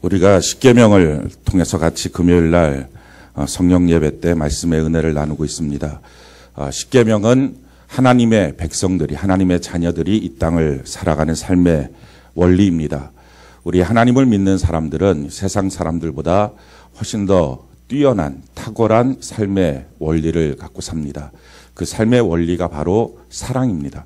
우리가 십계명을 통해서 같이 금요일 날 성령 예배 때 말씀의 은혜를 나누고 있습니다. 십계명은 하나님의 백성들이, 하나님의 자녀들이 이 땅을 살아가는 삶의 원리입니다. 우리 하나님을 믿는 사람들은 세상 사람들보다 훨씬 더 뛰어난 탁월한 삶의 원리를 갖고 삽니다. 그 삶의 원리가 바로 사랑입니다.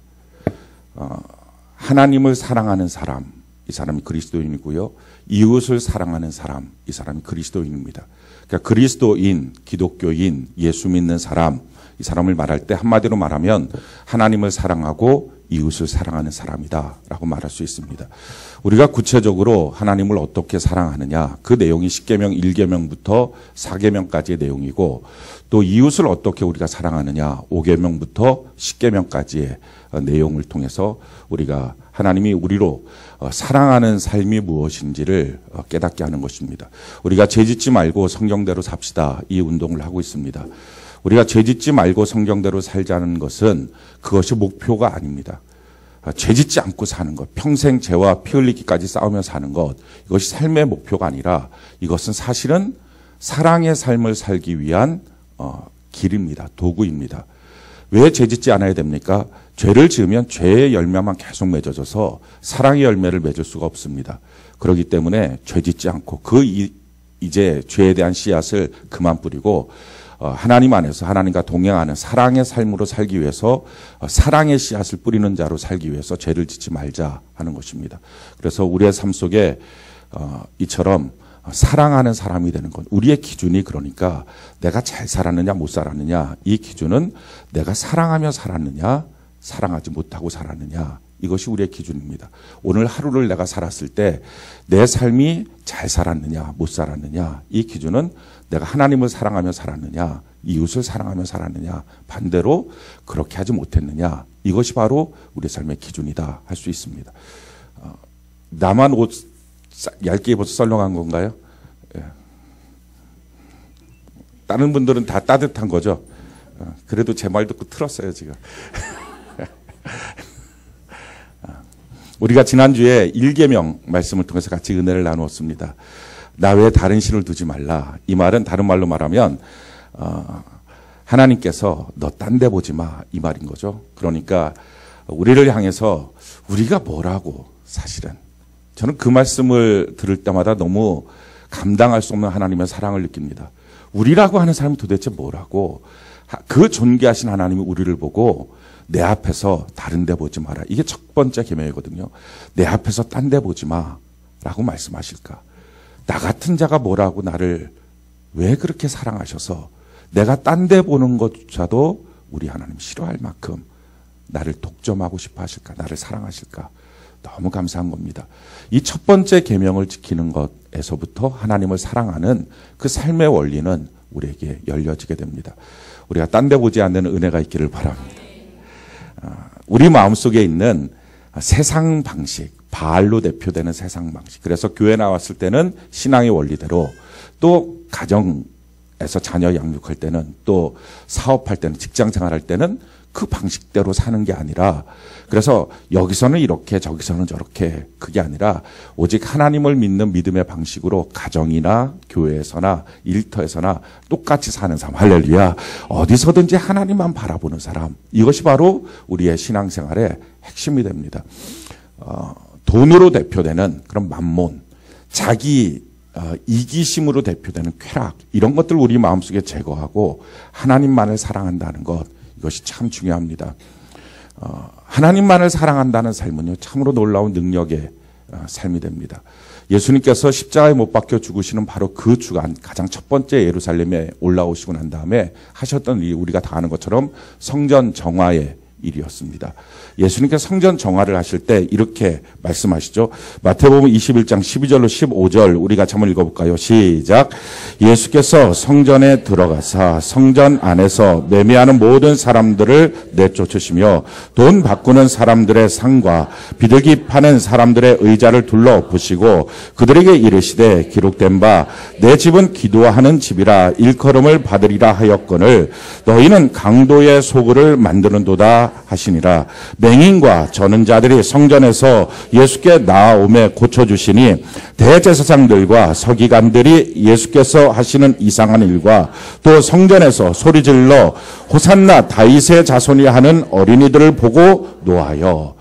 하나님을 사랑하는 사람, 이 사람이 그리스도인이고요. 이웃을 사랑하는 사람, 이 사람이 그리스도인입니다. 그러니까 그리스도인, 기독교인, 예수 믿는 사람, 이 사람을 말할 때 한마디로 말하면 하나님을 사랑하고 이웃을 사랑하는 사람이다라고 말할 수 있습니다. 우리가 구체적으로 하나님을 어떻게 사랑하느냐, 그 내용이 십계명 1계명부터 4계명까지의 내용이고, 또 이웃을 어떻게 우리가 사랑하느냐 5계명부터 10계명까지의 내용을 통해서 우리가 하나님이 우리로 사랑하는 삶이 무엇인지를 깨닫게 하는 것입니다. 우리가 죄짓지 말고 성경대로 삽시다, 이 운동을 하고 있습니다. 우리가 죄짓지 말고 성경대로 살자는 것은 그것이 목표가 아닙니다. 죄짓지 않고 사는 것, 평생 죄와 피 흘리기까지 싸우며 사는 것, 이것이 삶의 목표가 아니라 이것은 사실은 사랑의 삶을 살기 위한 길입니다. 도구입니다. 왜 죄짓지 않아야 됩니까? 죄를 지으면 죄의 열매만 계속 맺어져서 사랑의 열매를 맺을 수가 없습니다. 그렇기 때문에 죄짓지 않고 이제 죄에 대한 씨앗을 그만 뿌리고 하나님 안에서 하나님과 동행하는 사랑의 삶으로 살기 위해서 사랑의 씨앗을 뿌리는 자로 살기 위해서 죄를 짓지 말자 하는 것입니다. 그래서 우리의 삶 속에 이처럼 사랑하는 사람이 되는 것, 우리의 기준이 그러니까 내가 잘 살았느냐 못 살았느냐, 이 기준은 내가 사랑하며 살았느냐 사랑하지 못하고 살았느냐, 이것이 우리의 기준입니다. 오늘 하루를 내가 살았을 때 내 삶이 잘 살았느냐 못 살았느냐, 이 기준은 내가 하나님을 사랑하며 살았느냐 이웃을 사랑하며 살았느냐, 반대로 그렇게 하지 못했느냐, 이것이 바로 우리의 삶의 기준이다 할 수 있습니다. 나만 옷 얇게 입어서 썰렁한 건가요? 예. 다른 분들은 다 따뜻한 거죠. 그래도 제 말 듣고 틀었어요 지금. 우리가 지난주에 1계명 말씀을 통해서 같이 은혜를 나누었습니다. 나 외에 다른 신을 두지 말라. 이 말은 다른 말로 말하면 하나님께서 너 딴 데 보지 마, 이 말인 거죠. 그러니까 우리를 향해서 우리가 뭐라고, 사실은 저는 그 말씀을 들을 때마다 너무 감당할 수 없는 하나님의 사랑을 느낍니다. 우리라고 하는 사람이 도대체 뭐라고, 그 존귀하신 하나님이 우리를 보고 내 앞에서 다른 데 보지 마라. 이게 첫 번째 계명이거든요. 내 앞에서 딴 데 보지 마라고 말씀하실까. 나 같은 자가 뭐라고 나를 왜 그렇게 사랑하셔서 내가 딴 데 보는 것조차도 우리 하나님 싫어할 만큼 나를 독점하고 싶어 하실까, 나를 사랑하실까. 너무 감사한 겁니다. 이 첫 번째 계명을 지키는 것에서부터 하나님을 사랑하는 그 삶의 원리는 우리에게 열려지게 됩니다. 우리가 딴 데 보지 않는 은혜가 있기를 바랍니다. 우리 마음속에 있는 세상 방식, 바알로 대표되는 세상 방식, 그래서 교회 나왔을 때는 신앙의 원리대로, 또 가정에서 자녀 양육할 때는, 또 사업할 때는, 직장 생활할 때는 그 방식대로 사는 게 아니라, 그래서 여기서는 이렇게 저기서는 저렇게, 그게 아니라 오직 하나님을 믿는 믿음의 방식으로 가정이나 교회에서나 일터에서나 똑같이 사는 사람, 할렐루야, 어디서든지 하나님만 바라보는 사람, 이것이 바로 우리의 신앙생활의 핵심이 됩니다. 돈으로 대표되는 그런 만몬, 자기 이기심으로 대표되는 쾌락, 이런 것들 우리 마음속에 제거하고 하나님만을 사랑한다는 것, 이것이 참 중요합니다. 하나님만을 사랑한다는 삶은요, 참으로 놀라운 능력의 삶이 됩니다. 예수님께서 십자가에 못 박혀 죽으시는 바로 그 주간, 가장 첫 번째 예루살렘에 올라오시고 난 다음에 하셨던 일이 우리가 다 아는 것처럼 성전 정화의 일이었습니다. 예수님께서 성전 정화를 하실 때 이렇게 말씀하시죠. 마태복음 21장 12절로 15절 우리 같이 한번 읽어볼까요? 시작. 예수께서 성전에 들어가사 성전 안에서 매매하는 모든 사람들을 내쫓으시며 돈 바꾸는 사람들의 상과 비둘기 파는 사람들의 의자를 둘러엎으시고 그들에게 이르시되 기록된 바 내 집은 기도하는 집이라 일컬음을 받으리라 하였거늘 너희는 강도의 소굴을 만드는도다 하시니라. 맹인과 저는 자들이 성전에서 예수께 나아오매 고쳐주시니 대제사장들과 서기관들이 예수께서 하시는 이상한 일과 또 성전에서 소리질러 호산나 다윗의 자손이 하는 어린이들을 보고 노하여.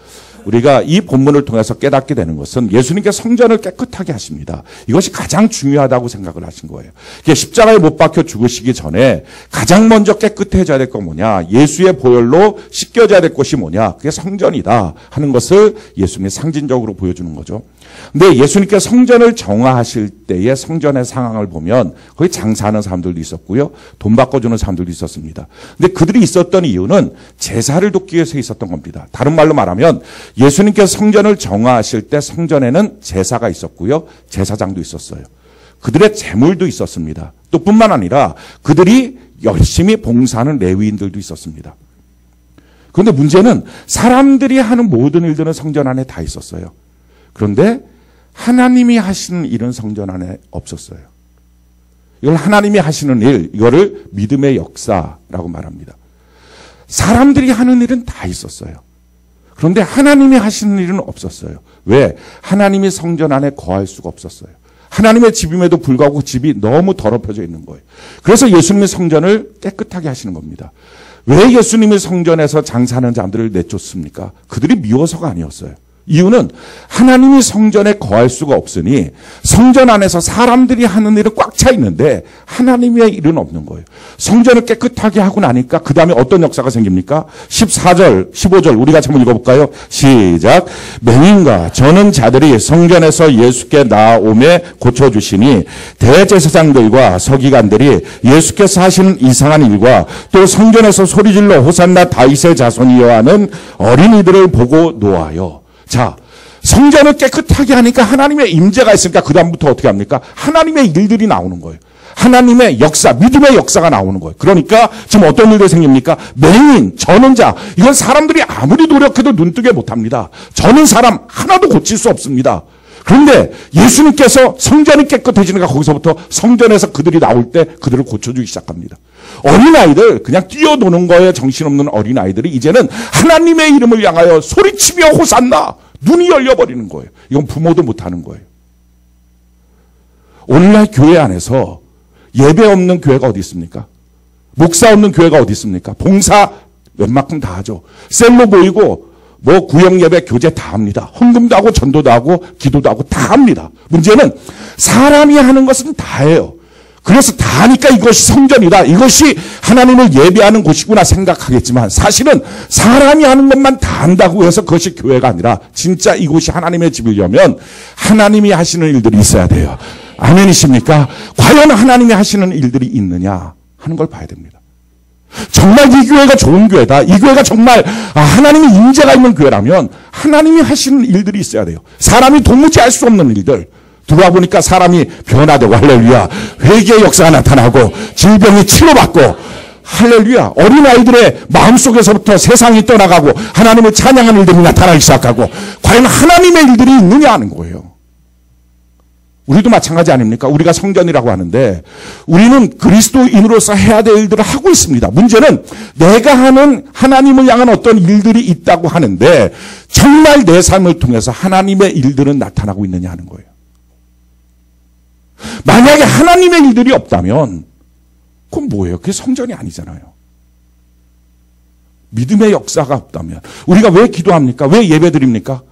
우리가 이 본문을 통해서 깨닫게 되는 것은 예수님께서 성전을 깨끗하게 하십니다. 이것이 가장 중요하다고 생각을 하신 거예요. 십자가에 못 박혀 죽으시기 전에 가장 먼저 깨끗해져야 될 건 뭐냐? 예수의 보혈로 씻겨져야 될 것이 뭐냐? 그게 성전이다 하는 것을 예수님이 상징적으로 보여주는 거죠. 근데 예수님께서 성전을 정화하실 때의 성전의 상황을 보면 거기 장사하는 사람들도 있었고요. 돈 바꿔주는 사람들도 있었습니다. 근데 그들이 있었던 이유는 제사를 돕기 위해서 있었던 겁니다. 다른 말로 말하면 예수님께서 성전을 정화하실 때 성전에는 제사가 있었고요. 제사장도 있었어요. 그들의 재물도 있었습니다. 또 뿐만 아니라 그들이 열심히 봉사하는 레위인들도 있었습니다. 그런데 문제는 사람들이 하는 모든 일들은 성전 안에 다 있었어요. 그런데 하나님이 하시는 일은 성전 안에 없었어요. 이걸 하나님이 하시는 일, 이거를 믿음의 역사라고 말합니다. 사람들이 하는 일은 다 있었어요. 그런데 하나님이 하시는 일은 없었어요. 왜? 하나님이 성전 안에 거할 수가 없었어요. 하나님의 집임에도 불구하고 집이 너무 더럽혀져 있는 거예요. 그래서 예수님의 성전을 깨끗하게 하시는 겁니다. 왜 예수님이 성전에서 장사하는 자들을 내쫓습니까? 그들이 미워서가 아니었어요. 이유는 하나님이 성전에 거할 수가 없으니 성전 안에서 사람들이 하는 일은 꽉 차 있는데 하나님의 일은 없는 거예요. 성전을 깨끗하게 하고 나니까 그 다음에 어떤 역사가 생깁니까? 14절, 15절 우리가 한번 읽어볼까요? 시작. 맹인과 저는 자들이 성전에서 예수께 나아오매 고쳐주시니 대제사장들과 서기관들이 예수께서 하시는 이상한 일과 또 성전에서 소리질러 호산나 다윗의 자손이여 하는 어린이들을 보고 노하여. 자, 성전을 깨끗하게 하니까 하나님의 임재가 있으니까 그 다음부터 어떻게 합니까? 하나님의 일들이 나오는 거예요. 하나님의 역사, 믿음의 역사가 나오는 거예요. 그러니까 지금 어떤 일들이 생깁니까? 맹인, 저는 자, 이건 사람들이 아무리 노력해도 눈뜨게 못합니다. 저는 사람 하나도 고칠 수 없습니다. 그런데 예수님께서 성전이 깨끗해지니까 거기서부터 성전에서 그들이 나올 때 그들을 고쳐주기 시작합니다. 어린아이들, 그냥 뛰어노는 거에 정신없는 어린아이들이 이제는 하나님의 이름을 향하여 소리치며 호산나! 눈이 열려버리는 거예요. 이건 부모도 못하는 거예요. 오늘날 교회 안에서 예배 없는 교회가 어디 있습니까? 목사 없는 교회가 어디 있습니까? 봉사 웬만큼 다 하죠. 셀로 모이고 뭐 구역 예배 교제 다 합니다. 헌금도 하고 전도도 하고 기도도 하고 다 합니다. 문제는 사람이 하는 것은 다 해요. 그래서 다 하니까 이것이 성전이다. 이것이 하나님을 예배하는 곳이구나 생각하겠지만 사실은 사람이 하는 것만 다 한다고 해서 그것이 교회가 아니라 진짜 이곳이 하나님의 집이려면 하나님이 하시는 일들이 있어야 돼요. 아멘이십니까? 과연 하나님이 하시는 일들이 있느냐 하는 걸 봐야 됩니다. 정말 이 교회가 좋은 교회다. 이 교회가 정말 하나님의 임재가 있는 교회라면 하나님이 하시는 일들이 있어야 돼요. 사람이 도무지 할 수 없는 일들. 들어와 보니까 사람이 변화되고 할렐루야. 회개의 역사가 나타나고 질병이 치료받고 할렐루야. 어린아이들의 마음속에서부터 세상이 떠나가고 하나님을 찬양하는 일들이 나타나기 시작하고 과연 하나님의 일들이 있느냐 하는 거예요. 우리도 마찬가지 아닙니까? 우리가 성전이라고 하는데 우리는 그리스도인으로서 해야 될 일들을 하고 있습니다. 문제는 내가 하는 하나님을 향한 어떤 일들이 있다고 하는데 정말 내 삶을 통해서 하나님의 일들은 나타나고 있느냐 하는 거예요. 만약에 하나님의 일들이 없다면 그건 뭐예요? 그게 성전이 아니잖아요. 믿음의 역사가 없다면 우리가 왜 기도합니까? 왜 예배드립니까?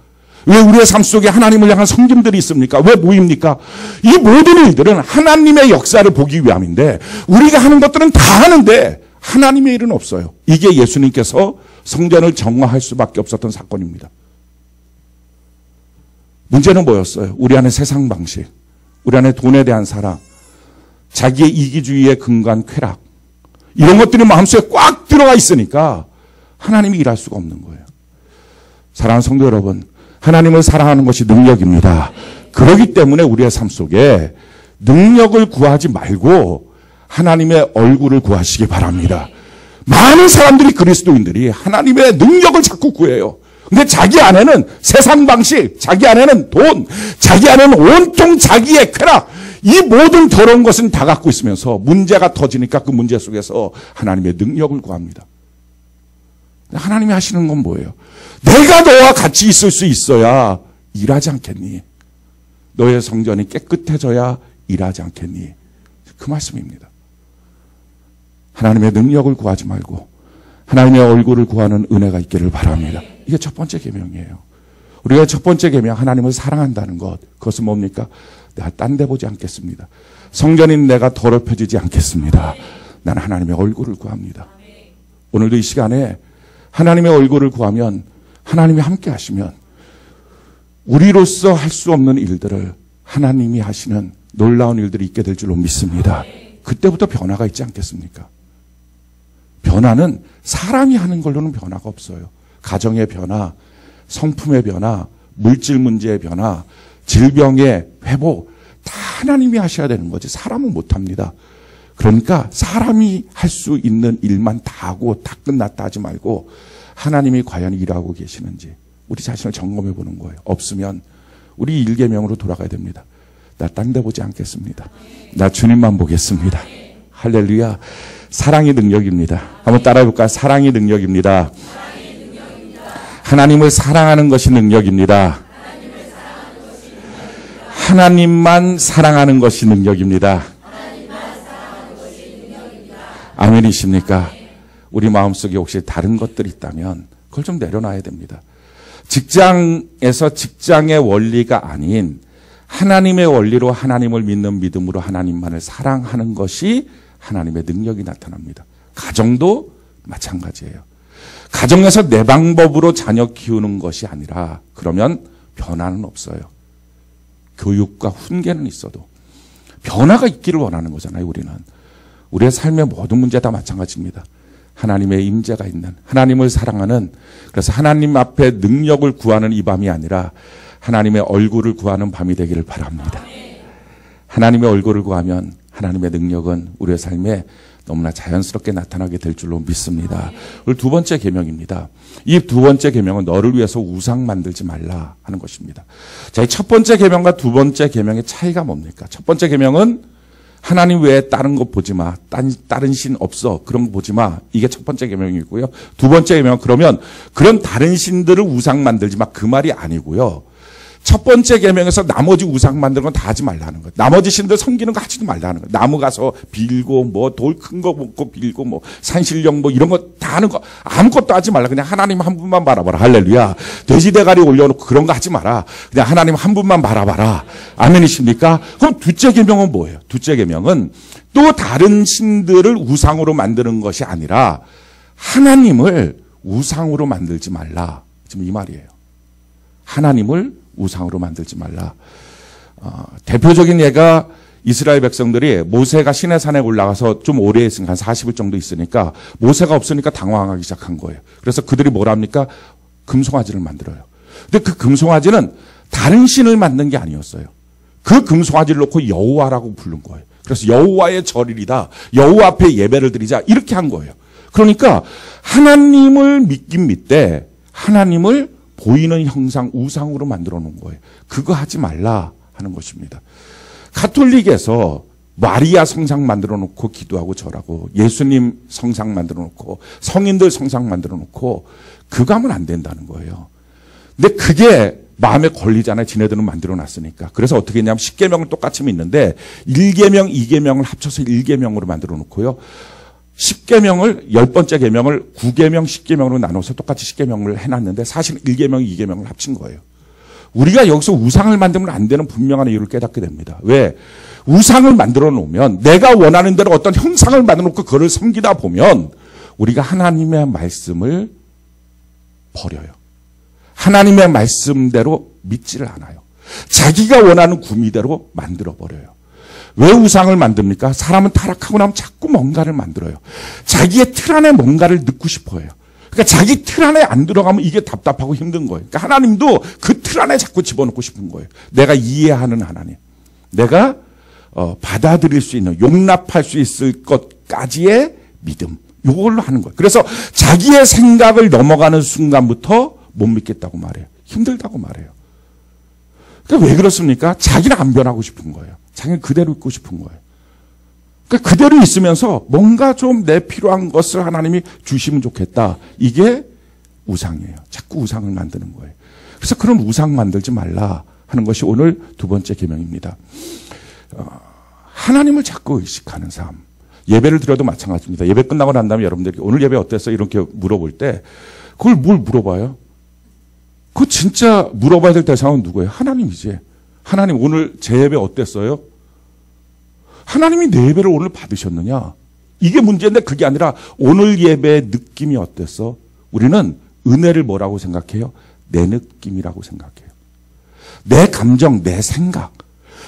왜 우리의 삶 속에 하나님을 향한 섬김들이 있습니까? 왜 모입니까? 이 모든 일들은 하나님의 역사를 보기 위함인데 우리가 하는 것들은 다 하는데 하나님의 일은 없어요. 이게 예수님께서 성전을 정화할 수밖에 없었던 사건입니다. 문제는 뭐였어요? 우리 안에 세상 방식, 우리 안에 돈에 대한 사랑, 자기의 이기주의에 근거한 쾌락, 이런 것들이 마음속에 꽉 들어가 있으니까 하나님이 일할 수가 없는 거예요. 사랑하는 성도 여러분, 하나님을 사랑하는 것이 능력입니다. 그렇기 때문에 우리의 삶 속에 능력을 구하지 말고 하나님의 얼굴을 구하시기 바랍니다. 많은 사람들이 그리스도인들이 하나님의 능력을 자꾸 구해요. 근데 자기 안에는 세상 방식, 자기 안에는 돈, 자기 안에는 온통 자기의 쾌락, 이 모든 더러운 것은 다 갖고 있으면서 문제가 터지니까 그 문제 속에서 하나님의 능력을 구합니다. 하나님이 하시는 건 뭐예요? 내가 너와 같이 있을 수 있어야 일하지 않겠니? 너의 성전이 깨끗해져야 일하지 않겠니? 그 말씀입니다. 하나님의 능력을 구하지 말고 하나님의 얼굴을 구하는 은혜가 있기를 바랍니다. 이게 첫 번째 계명이에요. 우리가 첫 번째 계명, 하나님을 사랑한다는 것. 그것은 뭡니까? 내가 딴 데 보지 않겠습니다. 성전인 내가 더럽혀지지 않겠습니다. 나는 하나님의 얼굴을 구합니다. 오늘도 이 시간에 하나님의 얼굴을 구하면, 하나님이 함께 하시면 우리로서 할 수 없는 일들을 하나님이 하시는 놀라운 일들이 있게 될 줄로 믿습니다. 그때부터 변화가 있지 않겠습니까? 변화는 사람이 하는 걸로는 변화가 없어요. 가정의 변화, 성품의 변화, 물질 문제의 변화, 질병의 회복, 다 하나님이 하셔야 되는 거지 사람은 못합니다. 그러니까 사람이 할 수 있는 일만 다 하고 다 끝났다 하지 말고 하나님이 과연 일하고 계시는지 우리 자신을 점검해 보는 거예요. 없으면 우리 1계명으로 돌아가야 됩니다. 나 딴 데 보지 않겠습니다. 나 주님만 보겠습니다. 할렐루야. 사랑이 능력입니다. 한번 따라해 볼까요? 사랑이 능력입니다. 하나님을 사랑하는 것이 능력입니다. 하나님만 사랑하는 것이 능력입니다. 아멘이십니까? 우리 마음속에 혹시 다른 것들이 있다면 그걸 좀 내려놔야 됩니다. 직장에서 직장의 원리가 아닌 하나님의 원리로 하나님을 믿는 믿음으로 하나님만을 사랑하는 것이 하나님의 능력이 나타납니다. 가정도 마찬가지예요. 가정에서 내 방법으로 자녀 키우는 것이 아니라 그러면 변화는 없어요. 교육과 훈계는 있어도 변화가 있기를 원하는 거잖아요. 우리는 우리의 삶의 모든 문제 다 마찬가지입니다. 하나님의 임재가 있는, 하나님을 사랑하는, 그래서 하나님 앞에 능력을 구하는 이 밤이 아니라 하나님의 얼굴을 구하는 밤이 되기를 바랍니다. 하나님의 얼굴을 구하면 하나님의 능력은 우리의 삶에 너무나 자연스럽게 나타나게 될 줄로 믿습니다. 그리고 두 번째 계명입니다. 이 두 번째 계명은 너를 위해서 우상 만들지 말라 하는 것입니다. 자, 이 첫 번째 계명과 두 번째 계명의 차이가 뭡니까? 첫 번째 계명은 하나님 외에 다른 것 보지 마. 다른 신 없어. 그런 거 보지 마. 이게 첫 번째 계명이고요. 두 번째 계명은 그러면 그런 다른 신들을 우상 만들지 마. 그 말이 아니고요. 첫 번째 계명에서 나머지 우상 만드는 건 다 하지 말라는 거예요. 나머지 신들 섬기는 거 하지도 말라는 거예요. 나무 가서 빌고 뭐 돌 큰 거 먹고 빌고 뭐 산신령 뭐 이런 거 다 하는 거 아무것도 하지 말라. 그냥 하나님 한 분만 바라봐라. 할렐루야. 돼지 대가리 올려놓고 그런 거 하지 마라. 그냥 하나님 한 분만 바라봐라. 아멘이십니까? 그럼 둘째 계명은 뭐예요? 둘째 계명은 또 다른 신들을 우상으로 만드는 것이 아니라 하나님을 우상으로 만들지 말라. 지금 이 말이에요. 하나님을 우상으로 만들지 말라. 대표적인 예가 이스라엘 백성들이 모세가 시내산에 올라가서 좀 오래 있으니까 한 40일 정도 있으니까 모세가 없으니까 당황하기 시작한 거예요. 그래서 그들이 뭘 합니까? 금송아지를 만들어요. 근데 그 금송아지는 다른 신을 만든 게 아니었어요. 그 금송아지를 놓고 여호와라고 부른 거예요. 그래서 여호와의 절일이다. 여호와 앞에 예배를 드리자. 이렇게 한 거예요. 그러니까 하나님을 믿긴 믿되 하나님을 보이는 형상, 우상으로 만들어 놓은 거예요. 그거 하지 말라 하는 것입니다. 가톨릭에서 마리아 성상 만들어 놓고 기도하고 절하고 예수님 성상 만들어 놓고 성인들 성상 만들어 놓고 그거 하면 안 된다는 거예요. 근데 그게 마음에 걸리잖아요. 지네들은 만들어 놨으니까. 그래서 어떻게 했냐면 10계명을 똑같이 믿는데 1계명, 2계명을 합쳐서 1계명으로 만들어 놓고요. 10계명을 10번째 계명을 9계명, 10계명으로 나눠서 똑같이 10계명을 해놨는데 사실 1계명, 2계명을 합친 거예요. 우리가 여기서 우상을 만들면 안 되는 분명한 이유를 깨닫게 됩니다. 왜? 우상을 만들어 놓으면 내가 원하는 대로 어떤 형상을 만들어 놓고 그걸 섬기다 보면 우리가 하나님의 말씀을 버려요. 하나님의 말씀대로 믿지를 않아요. 자기가 원하는 구미대로 만들어 버려요. 왜 우상을 만듭니까? 사람은 타락하고 나면 자꾸 뭔가를 만들어요. 자기의 틀 안에 뭔가를 넣고 싶어 해요. 그러니까 자기 틀 안에 안 들어가면 이게 답답하고 힘든 거예요. 그러니까 하나님도 그 틀 안에 자꾸 집어넣고 싶은 거예요. 내가 이해하는 하나님. 내가 받아들일 수 있는, 용납할 수 있을 것까지의 믿음. 이걸로 하는 거예요. 그래서 자기의 생각을 넘어가는 순간부터 못 믿겠다고 말해요. 힘들다고 말해요. 그러니까 왜 그렇습니까? 자기는 안 변하고 싶은 거예요. 자기는 그대로 있고 싶은 거예요. 그러니까 그대로 있으면서 뭔가 좀 내 필요한 것을 하나님이 주시면 좋겠다. 이게 우상이에요. 자꾸 우상을 만드는 거예요. 그래서 그런 우상 만들지 말라 하는 것이 오늘 두 번째 계명입니다. 하나님을 자꾸 의식하는 삶. 예배를 드려도 마찬가지입니다. 예배 끝나고 난 다음에 여러분들이 오늘 예배 어땠어? 이렇게 물어볼 때 그걸 뭘 물어봐요? 그 진짜 물어봐야 될 대상은 누구예요? 하나님이지. 하나님 오늘 제 예배 어땠어요? 하나님이 내 예배를 오늘 받으셨느냐? 이게 문제인데 그게 아니라 오늘 예배의 느낌이 어땠어? 우리는 은혜를 뭐라고 생각해요? 내 느낌이라고 생각해요. 내 감정, 내 생각.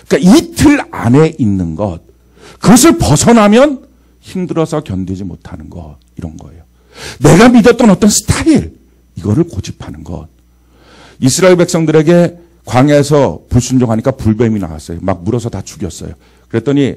그러니까 이 틀 안에 있는 것. 그것을 벗어나면 힘들어서 견디지 못하는 것. 이런 거예요. 내가 믿었던 어떤 스타일. 이거를 고집하는 것. 이스라엘 백성들에게 광야에서 불순종하니까 불뱀이 나왔어요. 막 물어서 다 죽였어요. 그랬더니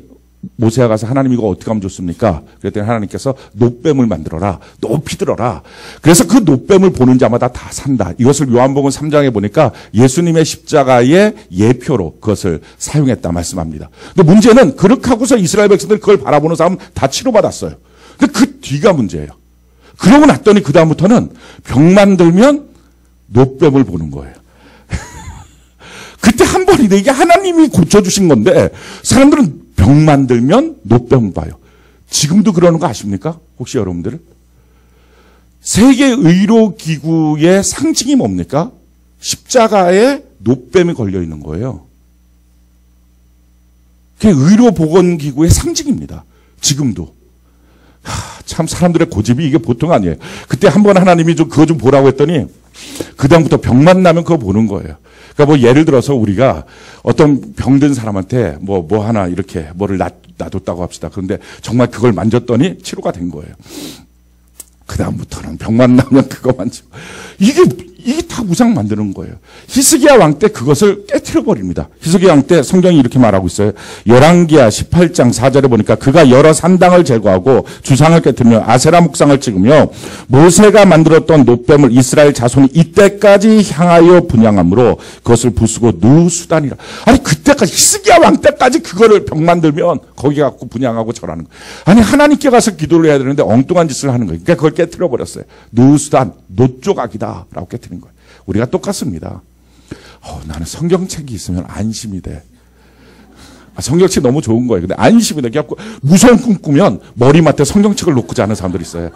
모세가 가서 하나님 이거 어떻게 하면 좋습니까? 그랬더니 하나님께서 놋뱀을 만들어라. 높이 들어라. 그래서 그 놋뱀을 보는 자마다 다 산다. 이것을 요한복음 3장에 보니까 예수님의 십자가의 예표로 그것을 사용했다 말씀합니다. 근데 문제는 그렇게 하고서 이스라엘 백성들이 그걸 바라보는 사람 다 치료받았어요. 근데 그 뒤가 문제예요. 그러고 났더니 그 다음부터는 병만 들면 놋뱀을 보는 거예요. 그때 한 번인데 이게 하나님이 고쳐주신 건데 사람들은 병 만들면 놋병 봐요. 지금도 그러는 거 아십니까? 혹시 여러분들? 세계의료기구의 상징이 뭡니까? 십자가에 놋뱀이 걸려 있는 거예요. 그게 의료보건기구의 상징입니다. 지금도. 참 사람들의 고집이 이게 보통 아니에요. 그때 한 번 하나님이 좀 그거 좀 보라고 했더니 그 다음부터 병만 나면 그거 보는 거예요. 그러니까 뭐 예를 들어서 우리가 어떤 병든 사람한테 뭐 하나 이렇게 뭐를 놔뒀다고 합시다. 그런데 정말 그걸 만졌더니 치료가 된 거예요. 그 다음부터는 병만 나면 그거 만지고. 이게 다 우상 만드는 거예요. 히스기야 왕 때 그것을 깨트려 버립니다. 히스기야 왕 때 성경이 이렇게 말하고 있어요. 열왕기야 18장 4절에 보니까 그가 여러 산당을 제거하고 주상을 깨트리며 아세라 목상을 찍으며 모세가 만들었던 놋뱀을 이스라엘 자손이 이때까지 향하여 분양함으로 그것을 부수고 누수단이라. 아니 그때까지 히스기야 왕 때까지 그거를 병 만들면 거기 갖고 분양하고 절하는 거예요. 아니 하나님께 가서 기도를 해야 되는데 엉뚱한 짓을 하는 거예요. 그러니까 그걸 깨트려 버렸어요. 누수단, 놋조각이다라고 깨트린 거예요. 우리가 똑같습니다. 나는 성경책이 있으면 안심이 돼. 성경책 너무 좋은 거예요. 근데 안심이 돼. 그래갖고 무서운 꿈 꾸면 머리맡에 성경책을 놓고 자는 사람들이 있어요.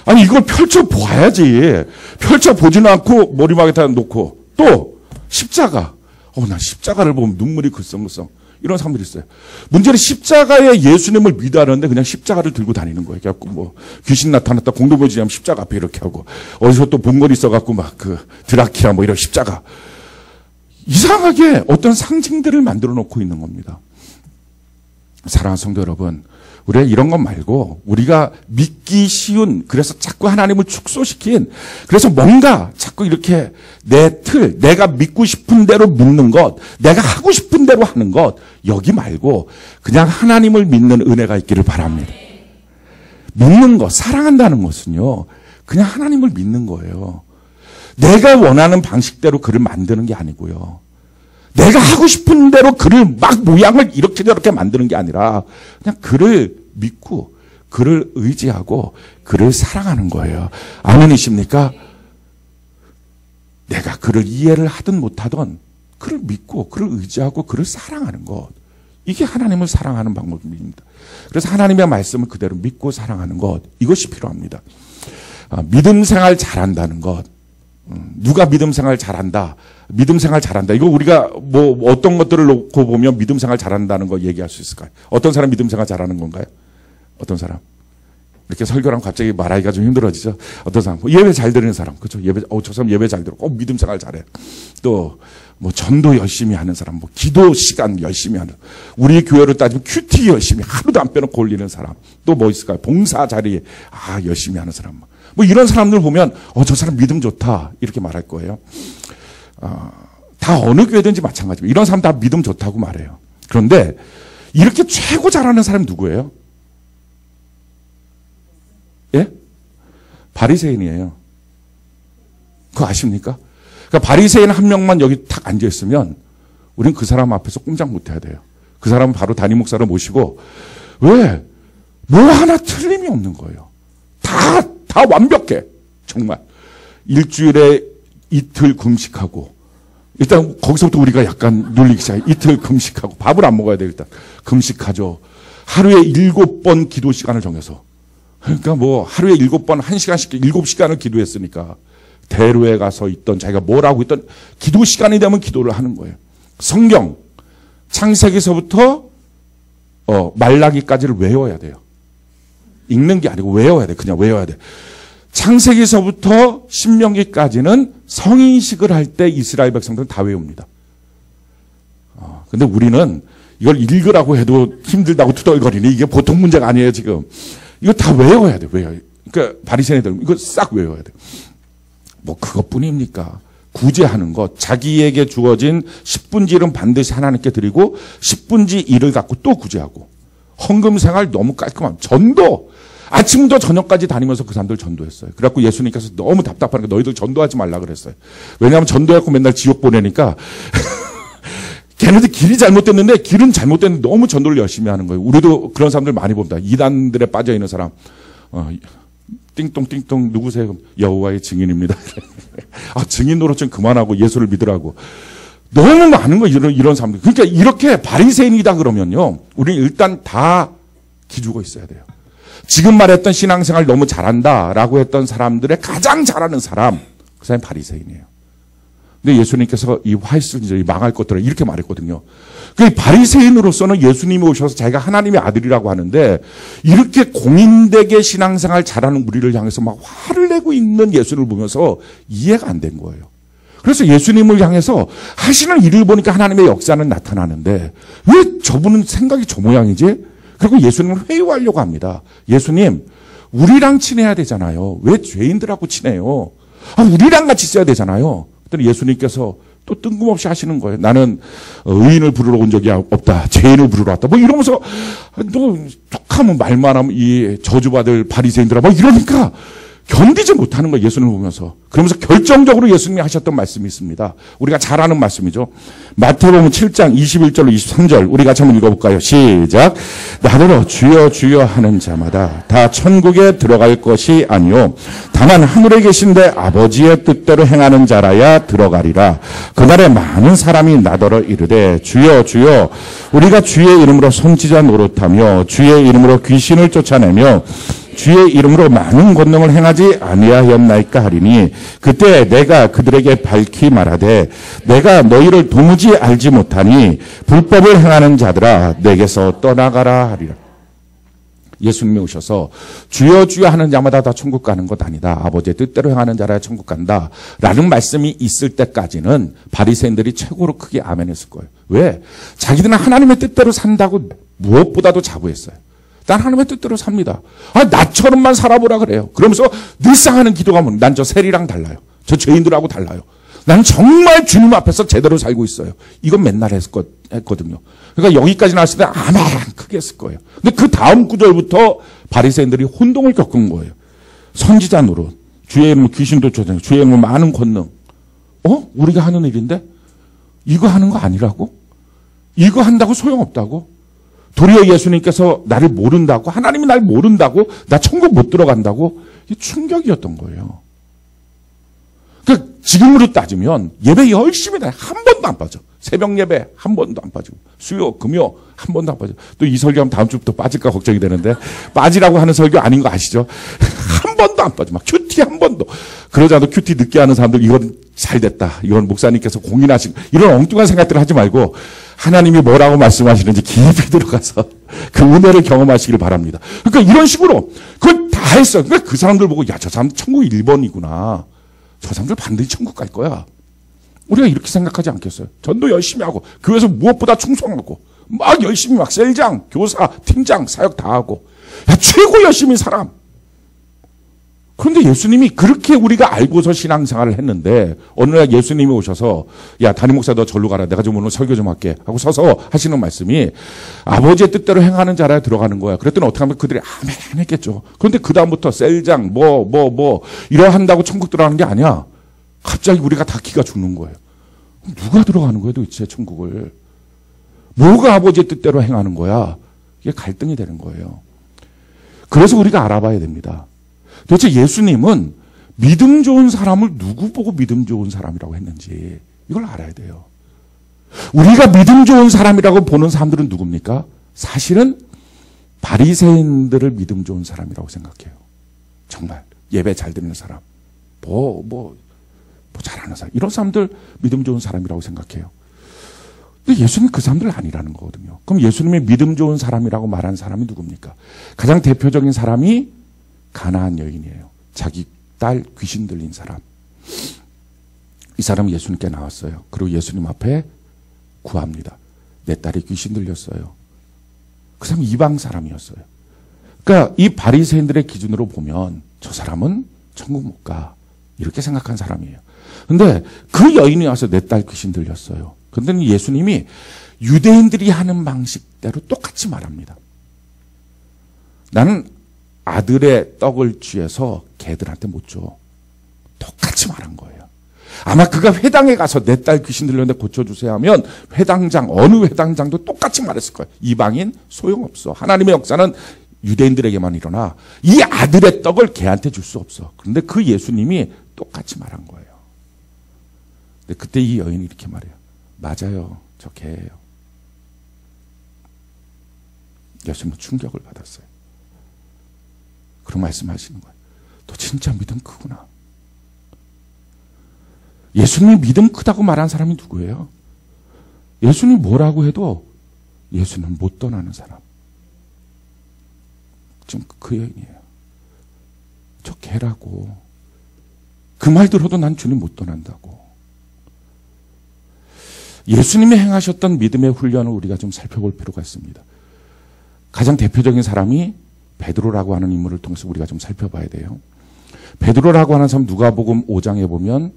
아니 이걸 펼쳐봐야지. 펼쳐보지는 않고 머리맡에다 놓고 또 십자가. 난 십자가를 보면 눈물이 글썽글썽. 이런 사람들이 있어요. 문제는 십자가에 예수님을 믿어하는데 그냥 십자가를 들고 다니는 거예요. 그래갖고 뭐 귀신 나타났다 공동묘 지나면 십자가 앞에 이렇게 하고 어디서 또 본거리 있어갖고 막 그 드라키라 뭐 이런 십자가. 이상하게 어떤 상징들을 만들어 놓고 있는 겁니다. 사랑하는 성도 여러분, 우리가 이런 것 말고 우리가 믿기 쉬운, 그래서 자꾸 하나님을 축소시킨, 그래서 뭔가 자꾸 이렇게 내 틀, 내가 믿고 싶은 대로 믿는 것, 내가 하고 싶은 대로 하는 것, 여기 말고 그냥 하나님을 믿는 은혜가 있기를 바랍니다. 믿는 것, 사랑한다는 것은요, 그냥 하나님을 믿는 거예요. 내가 원하는 방식대로 그를 만드는 게 아니고요. 내가 하고 싶은 대로 그를 막 모양을 이렇게 저렇게 만드는 게 아니라 그냥 그를 믿고 그를 의지하고 그를 사랑하는 거예요. 아멘이십니까? 내가 그를 이해를 하든 못하든 그를 믿고 그를 의지하고 그를 사랑하는 것. 이게 하나님을 사랑하는 방법입니다. 그래서 하나님의 말씀을 그대로 믿고 사랑하는 것. 이것이 필요합니다. 믿음 생활 잘한다는 것. 누가 믿음 생활 잘한다. 믿음 생활 잘한다. 이거 우리가 뭐 어떤 것들을 놓고 보면 믿음 생활 잘한다는 거 얘기할 수 있을까요? 어떤 사람 믿음 생활 잘하는 건가요? 어떤 사람? 이렇게 설교랑 갑자기 말하기가 좀 힘들어지죠. 어떤 사람? 예배 잘 드리는 사람. 그렇죠. 저 사람 예배 잘 들어. 꼭 믿음 생활 잘해. 또 뭐 전도 열심히 하는 사람, 뭐 기도 시간 열심히 하는. 우리 교회로 따지면 큐티 열심히 하루도 안 빼놓고 올리는 사람. 또 뭐 있을까요? 봉사 자리에 열심히 하는 사람. 뭐 이런 사람들 보면 저 사람 믿음 좋다 이렇게 말할 거예요. 다 어느 교회든지 마찬가지고 이런 사람 다 믿음 좋다고 말해요. 그런데 이렇게 최고 잘하는 사람이 누구예요? 예? 바리새인이에요. 그거 아십니까? 그러니까 바리새인 한 명만 여기 탁 앉아 있으면 우리는 그 사람 앞에서 꼼짝 못 해야 돼요. 그 사람은 바로 담임 목사를 모시고 왜? 뭐 하나 틀림이 없는 거예요. 다 완벽해. 정말. 일주일에 이틀 금식하고, 일단 거기서부터 우리가 약간 눌리기 시작해. 이틀 금식하고, 밥을 안 먹어야 돼, 일단. 금식하죠. 하루에 7번 기도 시간을 정해서. 그러니까 뭐 하루에 7번 1시간씩 7시간을 기도했으니까 대로에 가서 있던 자기가 뭘 하고 있던 기도 시간이 되면 기도를 하는 거예요. 성경 창세기서부터 말라기까지를 외워야 돼요. 읽는 게 아니고 외워야 돼. 그냥 외워야 돼. 창세기서부터 신명기까지는 성인식을 할 때 이스라엘 백성들은 다 외웁니다. 근데 우리는 이걸 읽으라고 해도 힘들다고 투덜거리니 이게 보통 문제가 아니에요, 지금. 이거 다 외워야 돼, 외워야 돼. 그러니까 바리새인들 이거 싹 외워야 돼. 뭐 그것뿐입니까? 구제하는 것, 자기에게 주어진 10분지 1은 반드시 하나님께 드리고 10분지 1을 갖고 또 구제하고, 헌금 생활 너무 깔끔함. 전도 아침부터 저녁까지 다니면서 그 사람들 전도했어요. 그래갖고 예수님께서 너무 답답하니까 너희들 전도하지 말라 그랬어요. 왜냐하면 전도해갖고 맨날 지옥 보내니까 걔네들 길이 잘못됐는데, 길은 잘못됐는데 너무 전도를 열심히 하는 거예요. 우리도 그런 사람들 많이 봅니다. 이단들에 빠져있는 사람. 띵똥띵똥 누구세요? 여호와의 증인입니다. 증인 노릇 좀 그만하고 예수를 믿으라고. 너무 많은 거예요, 이런 사람들. 그러니까 이렇게 바리새인이다 그러면요, 우리는 일단 다 기죽어 있어야 돼요. 지금 말했던 신앙생활 너무 잘한다라고 했던 사람들의 가장 잘하는 사람, 그 사람이 바리새인이에요. 근데 예수님께서 이 화했을 망할 것들을 이렇게 말했거든요. 그 바리새인으로서는 예수님이 오셔서 자기가 하나님의 아들이라고 하는데, 이렇게 공인되게 신앙생활 잘하는 우리를 향해서 막 화를 내고 있는 예수를 보면서 이해가 안 된 거예요. 그래서 예수님을 향해서 하시는 일을 보니까 하나님의 역사는 나타나는데 왜 저분은 생각이 저 모양이지? 그리고 예수님을 회유하려고 합니다. 예수님, 우리랑 친해야 되잖아요. 왜 죄인들하고 친해요? 우리랑 같이 있어야 되잖아요. 그랬더니 예수님께서 또 뜬금없이 하시는 거예요. 나는 의인을 부르러 온 적이 없다. 죄인을 부르러 왔다. 뭐 이러면서 또 툭하면 말만 하면 이 저주받을 바리새인들아 뭐 이러니까 견디지 못하는 거예요. 예수님을 보면서. 그러면서 결정적으로 예수님이 하셨던 말씀이 있습니다. 우리가 잘 아는 말씀이죠. 마태복음 7장 21절로 23절 우리 같이 한번 읽어볼까요? 시작. 나더러 주여 주여 하는 자마다 다 천국에 들어갈 것이 아니요 다만 하늘에 계신데 아버지의 뜻대로 행하는 자라야 들어가리라. 그날에 많은 사람이 나더러 이르되 주여 주여 우리가 주의 이름으로 선지자 노릇하며 주의 이름으로 귀신을 쫓아내며 주의 이름으로 많은 권능을 행하지 아니하였나이까 하리니 그때 내가 그들에게 밝히 말하되 내가 너희를 도무지 알지 못하니 불법을 행하는 자들아 내게서 떠나가라 하리라. 예수님이 오셔서 주여 주여 하는 자마다 다 천국 가는 것 아니다. 아버지의 뜻대로 행하는 자라야 천국 간다. 라는 말씀이 있을 때까지는 바리새인들이 최고로 크게 아멘했을 거예요. 왜? 자기들은 하나님의 뜻대로 산다고 무엇보다도 자부했어요. 난 하나님의 뜻대로 삽니다. 나처럼만 살아보라 그래요. 그러면서 늘상 하는 기도가 뭐냐? 난 저 세리랑 달라요. 저 죄인들하고 달라요. 난 정말 주님 앞에서 제대로 살고 있어요. 이건 맨날 했거든요. 그러니까 여기까지 나왔을 때 아멘 크게 했을 거예요. 근데 그 다음 구절부터 바리새인들이 혼동을 겪은 거예요. 선지자 노릇, 주의 이름으로 귀신도 쫓아내고 주의 이름으로 많은 권능. 우리가 하는 일인데 이거 하는 거 아니라고? 이거 한다고 소용없다고? 도리어 예수님께서 나를 모른다고, 하나님이 날 모른다고, 나 천국 못 들어간다고, 이게 충격이었던 거예요. 그러니까 지금으로 따지면 예배 열심히 다 한 번도 안 빠져. 새벽 예배 한 번도 안 빠지고, 수요, 금요 한 번도 안 빠져. 또 이 설교하면 다음 주부터 빠질까 걱정이 되는데, 빠지라고 하는 설교 아닌 거 아시죠? 한 번도 안 빠져. 막 큐티 한 번도. 그러자도 큐티 늦게 하는 사람들 이건 잘 됐다. 이건 목사님께서 공인하신 이런 엉뚱한 생각들을 하지 말고 하나님이 뭐라고 말씀하시는지 깊이 들어가서 그 은혜를 경험하시길 바랍니다. 그러니까 이런 식으로 그걸 다 했어요. 그러니까 그 사람들 보고 야, 저 사람 천국 1번이구나. 저 사람들 반드시 천국 갈 거야. 우리가 이렇게 생각하지 않겠어요? 전도 열심히 하고 교회에서 무엇보다 충성하고 막 열심히 막 셀장, 교사, 팀장, 사역 다 하고 야, 최고 열심히 사람. 그런데 예수님이 그렇게 우리가 알고서 신앙생활을 했는데 어느 날 예수님이 오셔서 야 담임 목사 너 절로 가라 내가 좀 오늘 설교 좀 할게 하고 서서 하시는 말씀이 아버지의 뜻대로 행하는 자라야 들어가는 거야. 그랬더니 어떻게 하면 그들이 아멘 했겠죠. 그런데 그 다음부터 셀장 이러 한다고 천국 들어가는 게 아니야. 갑자기 우리가 다 기가 죽는 거예요. 누가 들어가는 거예요 도대체 천국을. 뭐가 아버지의 뜻대로 행하는 거야. 이게 갈등이 되는 거예요. 그래서 우리가 알아봐야 됩니다. 도대체 예수님은 믿음 좋은 사람을 누구 보고 믿음 좋은 사람이라고 했는지 이걸 알아야 돼요. 우리가 믿음 좋은 사람이라고 보는 사람들은 누굽니까? 사실은 바리새인들을 믿음 좋은 사람이라고 생각해요. 정말 예배 잘 드리는 사람, 잘하는 사람, 이런 사람들 믿음 좋은 사람이라고 생각해요. 근데 예수님은 그 사람들 아니라는 거거든요. 그럼 예수님의 믿음 좋은 사람이라고 말한 사람이 누굽니까? 가장 대표적인 사람이 가나안 여인이에요. 자기 딸 귀신 들린 사람. 이 사람이 예수님께 나왔어요. 그리고 예수님 앞에 구합니다. 내 딸이 귀신 들렸어요. 그 사람이 이방 사람이었어요. 그러니까 이 바리새인들의 기준으로 보면 저 사람은 천국 못 가. 이렇게 생각한 사람이에요. 근데 그 여인이 와서 내 딸 귀신 들렸어요. 근데 예수님이 유대인들이 하는 방식대로 똑같이 말합니다. 나는 아들의 떡을 쥐어서 개들한테 못 줘. 똑같이 말한 거예요. 아마 그가 회당에 가서 내 딸 귀신 들렸는데 고쳐주세요 하면 회당장, 어느 회당장도 똑같이 말했을 거예요. 이방인 소용없어. 하나님의 역사는 유대인들에게만 일어나 이 아들의 떡을 개한테 줄 수 없어. 그런데 그 예수님이 똑같이 말한 거예요. 근데 그때 이 여인이 이렇게 말해요. 맞아요. 저 개예요. 예수님은 충격을 받았어요. 그런 말씀하시는 거예요. 너 진짜 믿음 크구나. 예수님이 믿음 크다고 말한 사람이 누구예요? 예수님이 뭐라고 해도 예수는 못 떠나는 사람. 지금 그 여인이에요. 저 개라고. 그 말 들어도 난 주님 못 떠난다고. 예수님이 행하셨던 믿음의 훈련을 우리가 좀 살펴볼 필요가 있습니다. 가장 대표적인 사람이 베드로라고 하는 인물을 통해서 우리가 좀 살펴봐야 돼요. 베드로라고 하는 사람 누가복음 5장에 보면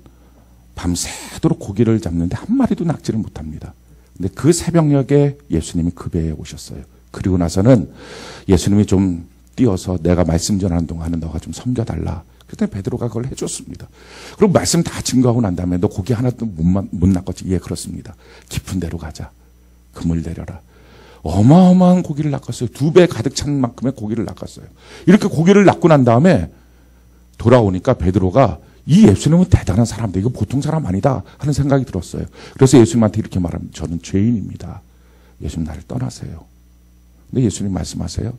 밤새도록 고기를 잡는데 한 마리도 낚지를 못합니다. 근데 그 새벽녘에 예수님이 그 배에 오셨어요. 그리고 나서는 예수님이 좀 뛰어서 내가 말씀 전하는 동안은 너가 좀 섬겨달라. 그때 베드로가 그걸 해줬습니다. 그리고 말씀 다 증거하고 난 다음에 너 고기 하나도 못 낚았지? 예, 그렇습니다. 깊은 데로 가자. 그물 내려라. 어마어마한 고기를 낚았어요. 2배 가득 찬 만큼의 고기를 낚았어요. 이렇게 고기를 낚고 난 다음에 돌아오니까 베드로가 이 예수님은 대단한 사람인데 이거 보통 사람 아니다 하는 생각이 들었어요. 그래서 예수님한테 이렇게 말합니다. 저는 죄인입니다. 예수님 나를 떠나세요. 근데 예수님 말씀하세요.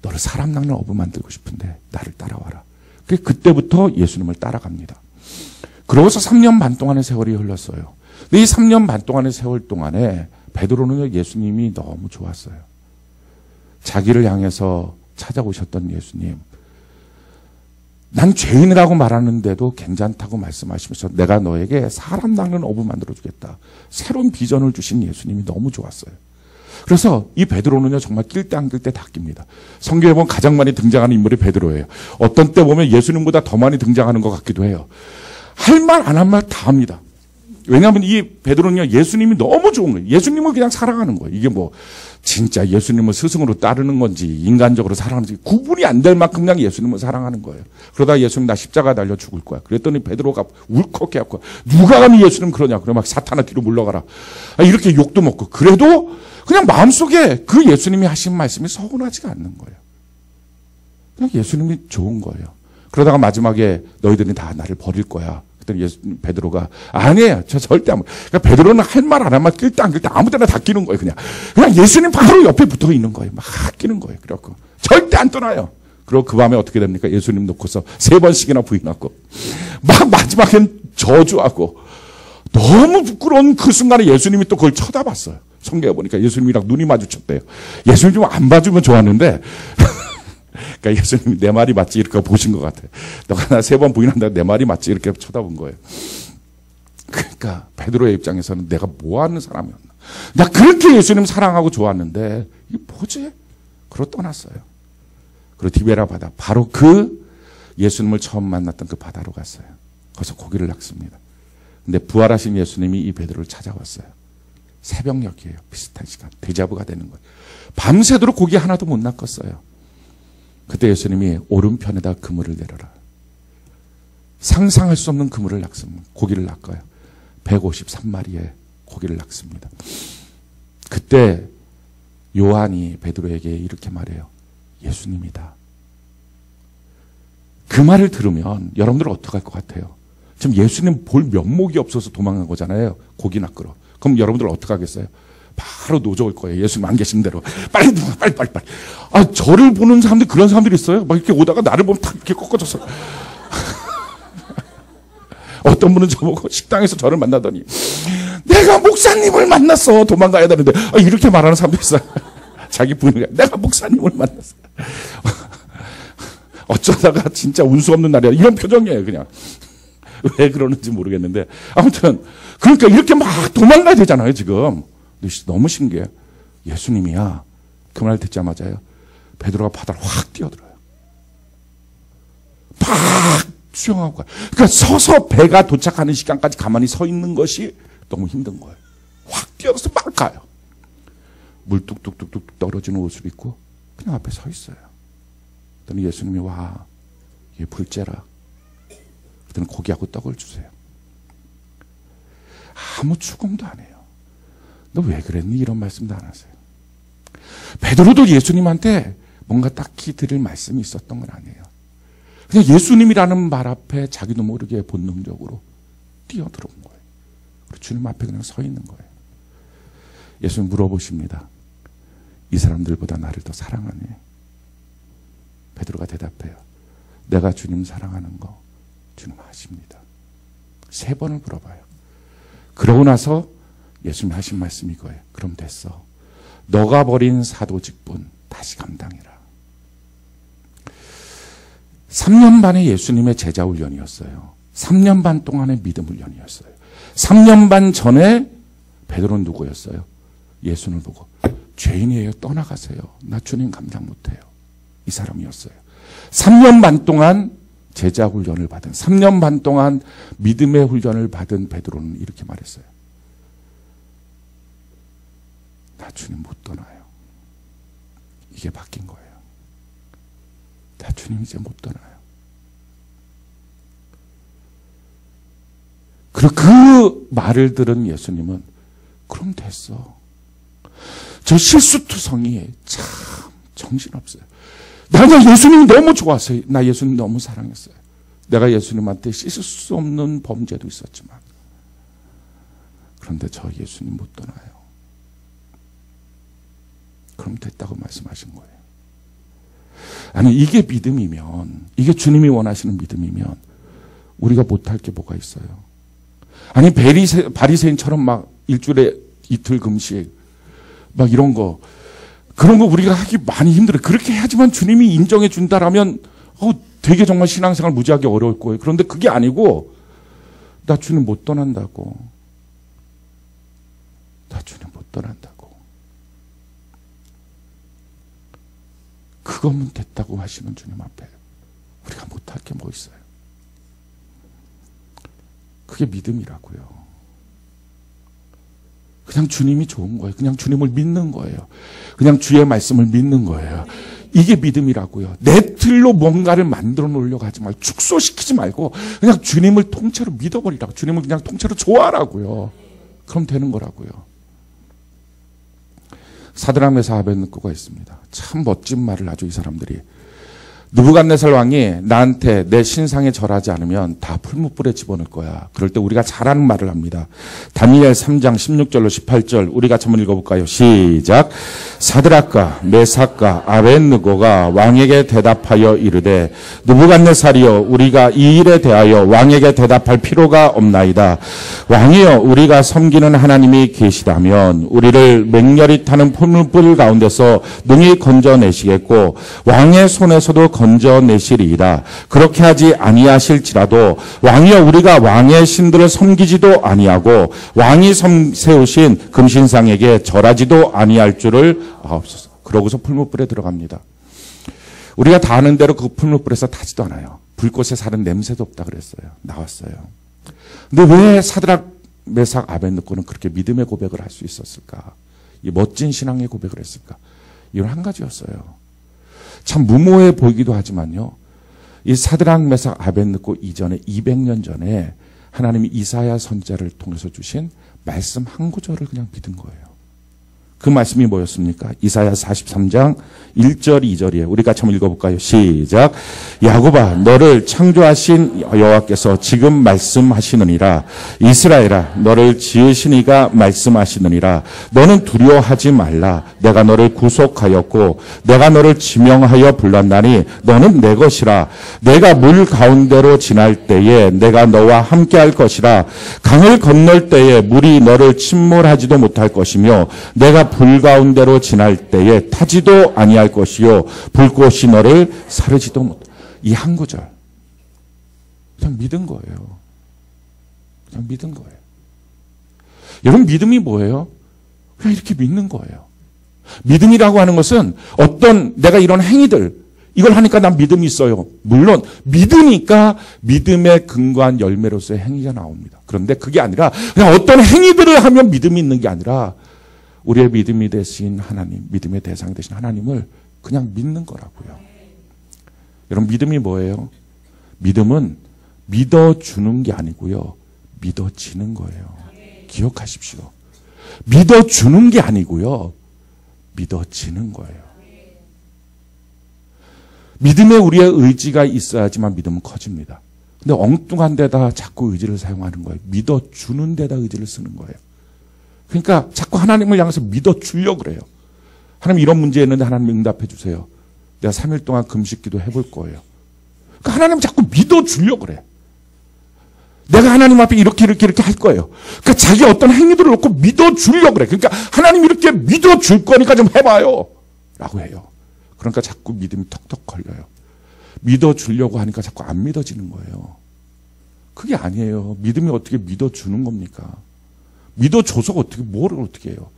너를 사람 낚는 어부 만들고 싶은데 나를 따라와라. 그때부터 예수님을 따라갑니다. 그러고서 3년 반 동안의 세월이 흘렀어요. 근데 이 3년 반 동안의 세월 동안에 베드로는 예수님이 너무 좋았어요. 자기를 향해서 찾아오셨던 예수님. 난 죄인이라고 말하는데도 괜찮다고 말씀하시면서 내가 너에게 사람 낚는 어부 만들어주겠다. 새로운 비전을 주신 예수님이 너무 좋았어요. 그래서 이 베드로는요 정말 낄 때 안 낄 때 다 낍니다. 성경에 보면 가장 많이 등장하는 인물이 베드로예요. 어떤 때 보면 예수님보다 더 많이 등장하는 것 같기도 해요. 할 말 안 한 말 다 합니다. 왜냐하면 이 베드로는요 예수님이 너무 좋은 거예요. 예수님을 그냥 사랑하는 거예요. 이게 뭐 진짜 예수님을 스승으로 따르는 건지 인간적으로 사랑하는지 구분이 안 될 만큼 그냥 예수님을 사랑하는 거예요. 그러다 예수님 나 십자가 달려 죽을 거야. 그랬더니 베드로가 울컥해갖고 누가 감히 예수님 그러냐. 그래 막 사탄아 뒤로 물러가라. 이렇게 욕도 먹고 그래도 그냥 마음속에 그 예수님이 하신 말씀이 서운하지가 않는 거예요. 그냥 예수님이 좋은 거예요. 그러다가 마지막에 너희들이 다 나를 버릴 거야. 그랬더니 베드로가 아니에요. 저 절대 안. 그러니까 베드로는 할 말 안 할 말 낄 때 안 낄 때 아무 데나 다 끼는 거예요. 그냥 예수님 바로 옆에 붙어 있는 거예요. 막 끼는 거예요. 그래갖고 절대 안 떠나요. 그리고 그 밤에 어떻게 됩니까? 예수님 놓고서 3번씩이나 부인하고 막 마지막엔 저주하고 너무 부끄러운 그 순간에 예수님이 또 그걸 쳐다봤어요. 성경에 보니까 예수님이랑 눈이 마주쳤대요. 예수님 좀 안 봐주면 좋았는데 그러니까 예수님이 내 말이 맞지 이렇게 보신 것 같아요. 너가 나 3번 부인한다 내 말이 맞지 이렇게 쳐다본 거예요. 그러니까 베드로의 입장에서는 내가 뭐 하는 사람이었나. 나 그렇게 예수님 사랑하고 좋았는데 이게 뭐지? 그러고 떠났어요. 그리고 디베라 바다 바로 그 예수님을 처음 만났던 그 바다로 갔어요. 거기서 고기를 낚습니다. 근데 부활하신 예수님이 이 베드로를 찾아왔어요. 새벽녘이에요. 비슷한 시간. 데자부가 되는 거예요. 밤새도록 고기 하나도 못 낚았어요. 그때 예수님이 오른편에다 그물을 내려라. 상상할 수 없는 그물을 낚습니다. 고기를 낚아요. 153마리의 고기를 낚습니다. 그때 요한이 베드로에게 이렇게 말해요. 예수님이다. 그 말을 들으면 여러분들은 어떡할 것 같아요? 지금 예수님 볼 면목이 없어서 도망간 거잖아요. 고기 낚으러. 그럼 여러분들 어떡하겠어요? 바로 노져올 거예요. 예수님 안 계신 대로. 빨리. 아, 저를 보는 사람들, 그런 사람들이 있어요. 막 이렇게 오다가 나를 보면 탁 이렇게 꺾어져서. 어떤 분은 저보고 식당에서 저를 만나더니, 내가 목사님을 만났어. 도망가야 되는데. 아, 이렇게 말하는 사람도 있어요. 자기 부인이, 내가 목사님을 만났어. 어쩌다가 진짜 운수 없는 날이야. 이런 표정이에요, 그냥. 왜 그러는지 모르겠는데. 아무튼, 그러니까 이렇게 막 도망가야 되잖아요, 지금. 너무 신기해요. 예수님이야. 그 말 듣자마자요. 베드로가 바다를 확 뛰어들어요. 팍 수영하고 가요. 그러니까 서서 배가 도착하는 시간까지 가만히 서 있는 것이 너무 힘든 거예요. 확 뛰어서 막 가요. 물 뚝뚝뚝뚝 떨어지는 옷을 입고 그냥 앞에 서 있어요. 그랬더니 예수님이 와, 이게 불째라. 그랬더니 고기하고 떡을 주세요. 아무 추궁도 안 해요. 너 왜 그랬니? 이런 말씀도 안 하세요. 베드로도 예수님한테 뭔가 딱히 드릴 말씀이 있었던 건 아니에요. 그냥 예수님이라는 말 앞에 자기도 모르게 본능적으로 뛰어들어온 거예요. 그리고 주님 앞에 그냥 서 있는 거예요. 예수님 물어보십니다. 이 사람들보다 나를 더 사랑하니? 베드로가 대답해요. 내가 주님 사랑하는 거 주님 아십니다. 3번을 물어봐요. 그러고 나서 예수님 하신 말씀이 이거예요. 그럼 됐어. 너가 버린 사도 직분 다시 감당해라. 3년 반의 예수님의 제자 훈련이었어요. 3년 반 동안의 믿음 훈련이었어요. 3년 반 전에 베드로는 누구였어요? 예수님을 보고 죄인이에요. 떠나가세요. 나 주님 감당 못해요. 이 사람이었어요. 3년 반 동안 제자 훈련을 받은, 3년 반 동안 믿음의 훈련을 받은 베드로는 이렇게 말했어요. 나 주님 못 떠나요. 이게 바뀐 거예요. 나 주님 이제 못 떠나요. 그리고 그 말을 들은 예수님은 그럼 됐어. 저 실수투성이 참 정신없어요. 나는 예수님이 너무 좋았어요. 나 예수님 너무 사랑했어요. 내가 예수님한테 씻을 수 없는 범죄도 있었지만 그런데 저 예수님 못 떠나요. 그럼 됐다고 말씀하신 거예요. 아니 이게 믿음이면, 이게 주님이 원하시는 믿음이면 우리가 못할 게 뭐가 있어요? 아니 바리새인처럼 막 일주일에 이틀 금식 막 이런 거, 그런 거 우리가 하기 많이 힘들어요. 그렇게 해야지만 주님이 인정해 준다라면 되게 정말 신앙생활 무지하게 어려울 거예요. 그런데 그게 아니고 나 주님 못 떠난다고. 나 주님 못 떠난다고. 그거면 됐다고 하시는 주님 앞에 우리가 못할 게 뭐 있어요? 그게 믿음이라고요. 그냥 주님이 좋은 거예요. 그냥 주님을 믿는 거예요. 그냥 주의 말씀을 믿는 거예요. 이게 믿음이라고요. 내 틀로 뭔가를 만들어 놓으려고 하지 말고, 축소시키지 말고 그냥 주님을 통째로 믿어버리라고. 주님을 그냥 통째로 좋아하라고요. 그럼 되는 거라고요. 사드락 메삭 아벳느고가 있습니다. 참 멋진 말을 하죠, 이 사람들이. 느부갓네살 왕이 나한테 내 신상에 절하지 않으면 다 풀무불에 집어넣을 거야. 그럴 때 우리가 잘 아는 말을 합니다. 다니엘 3장 16절로 18절 우리 같이 한번 읽어볼까요? 시작. 사드락과 메삭과 아벳느고가 왕에게 대답하여 이르되 느부갓네살이여 우리가 이 일에 대하여 왕에게 대답할 필요가 없나이다. 왕이여 우리가 섬기는 하나님이 계시다면 우리를 맹렬히 타는 풀무불 가운데서 능히 건져내시겠고 왕의 손에서도 건져내시리이다. 그렇게 하지 아니하실지라도 왕이여 우리가 왕의 신들을 섬기지도 아니하고 왕이 세우신 금신상에게 절하지도 아니할 줄을 아옵소서. 그러고서 풀무불에 들어갑니다. 우리가 다 아는 대로 그 풀무불에서 타지도 않아요. 불꽃에 사는 냄새도 없다 그랬어요. 나왔어요. 근데 왜 사드락 메삭 아벳느고는 그렇게 믿음의 고백을 할 수 있었을까? 이 멋진 신앙의 고백을 했을까? 이건 한 가지였어요. 참 무모해 보이기도 하지만요. 이 사드락 메삭 아벳느고 이전에 200년 전에 하나님이 이사야 선지자를 통해서 주신 말씀 한 구절을 그냥 믿은 거예요. 그 말씀이 뭐였습니까? 이사야 43장 1절 2절이에요. 우리 같이 한번 읽어볼까요? 시작. 야곱아 너를 창조하신 여호와께서 지금 말씀하시느니라. 이스라엘아 너를 지으신 이가 말씀하시느니라. 너는 두려워하지 말라. 내가 너를 구속하였고 내가 너를 지명하여 불렀나니 너는 내 것이라. 내가 물 가운데로 지날 때에 내가 너와 함께할 것이라. 강을 건널 때에 물이 너를 침몰하지도 못할 것이며 내가 불 가운데로 지날 때에 타지도 아니할 것이요 불꽃이 너를 사르지도 못. 이 한 구절 그냥 믿은 거예요. 그냥 믿은 거예요. 여러분 믿음이 뭐예요? 그냥 이렇게 믿는 거예요. 믿음이라고 하는 것은 어떤 내가 이런 행위들 이걸 하니까 난 믿음이 있어요. 물론 믿으니까 믿음에 근거한 열매로서의 행위가 나옵니다. 그런데 그게 아니라 그냥 어떤 행위들을 하면 믿음이 있는 게 아니라 우리의 믿음이 되신 하나님, 믿음의 대상이 되신 하나님을 그냥 믿는 거라고요. 여러분 믿음이 뭐예요? 믿음은 믿어주는 게 아니고요. 믿어지는 거예요. 기억하십시오. 믿어주는 게 아니고요. 믿어지는 거예요. 믿음에 우리의 의지가 있어야지만 믿음은 커집니다. 근데 엉뚱한 데다 자꾸 의지를 사용하는 거예요. 믿어주는 데다 의지를 쓰는 거예요. 그러니까 자꾸 하나님을 향해서 믿어주려고 그래요. 하나님 이런 문제 있는데 하나님 응답해 주세요. 내가 3일 동안 금식기도 해볼 거예요. 그러니까 하나님 자꾸 믿어주려고 그래. 내가 하나님 앞에 이렇게 할 거예요. 그러니까 자기 어떤 행위들을 놓고 믿어주려고 그래. 그러니까 하나님 이렇게 믿어줄 거니까 좀 해봐요. 라고 해요. 그러니까 자꾸 믿음이 턱턱 걸려요. 믿어주려고 하니까 자꾸 안 믿어지는 거예요. 그게 아니에요. 믿음이 어떻게 믿어주는 겁니까? 믿어줘서 뭐를 어떻게 해요?